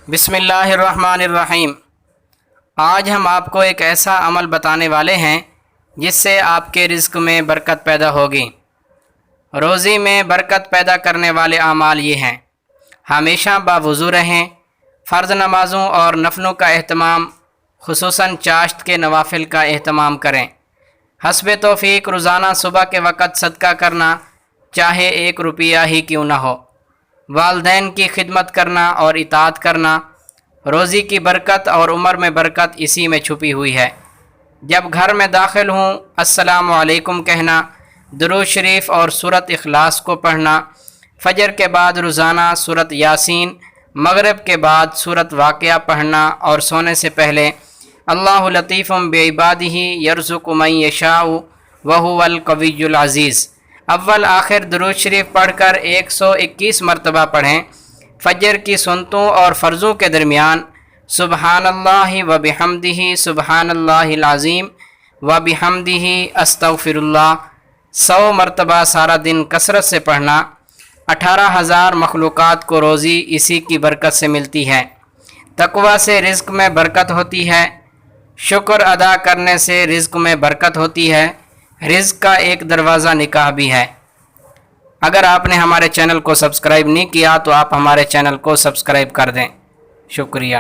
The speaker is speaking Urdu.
بسم اللہ الرحمن الرحیم۔ آج ہم آپ کو ایک ایسا عمل بتانے والے ہیں جس سے آپ کے رزق میں برکت پیدا ہوگی۔ روزی میں برکت پیدا کرنے والے اعمال یہ ہیں: ہمیشہ باوضو رہیں، فرض نمازوں اور نفلوں کا اہتمام، خصوصاً چاشت کے نوافل کا اہتمام کریں۔ حسب توفیق روزانہ صبح کے وقت صدقہ کرنا، چاہے 1 روپیہ ہی کیوں نہ ہو۔ والدین کی خدمت کرنا اور اطاعت کرنا۔ روزی کی برکت اور عمر میں برکت اسی میں چھپی ہوئی ہے۔ جب گھر میں داخل ہوں، السلام علیکم کہنا، درود شریف اور سورۃ اخلاص کو پڑھنا، فجر کے بعد روزانہ سورۃ یاسین، مغرب کے بعد سورۃ واقعہ پڑھنا اور سونے سے پہلے اللہ لطیف بعبادہ یرزق من یشاء وہو القوی العزیز، اول آخر درود شریف پڑھ کر 121 مرتبہ پڑھیں۔ فجر کی سنتوں اور فرضوں کے درمیان سبحان اللہ و بحمدہ سبحان اللہ العظیم و بحمدہ استغفر اللہ 100 مرتبہ سارا دن کثرت سے پڑھنا۔ 18,000 مخلوقات کو روزی اسی کی برکت سے ملتی ہے۔ تقوی سے رزق میں برکت ہوتی ہے، شکر ادا کرنے سے رزق میں برکت ہوتی ہے۔ رزق کا ایک دروازہ نکاح بھی ہے۔ اگر آپ نے ہمارے چینل کو سبسکرائب نہیں کیا تو آپ ہمارے چینل کو سبسکرائب کر دیں۔ شکریہ۔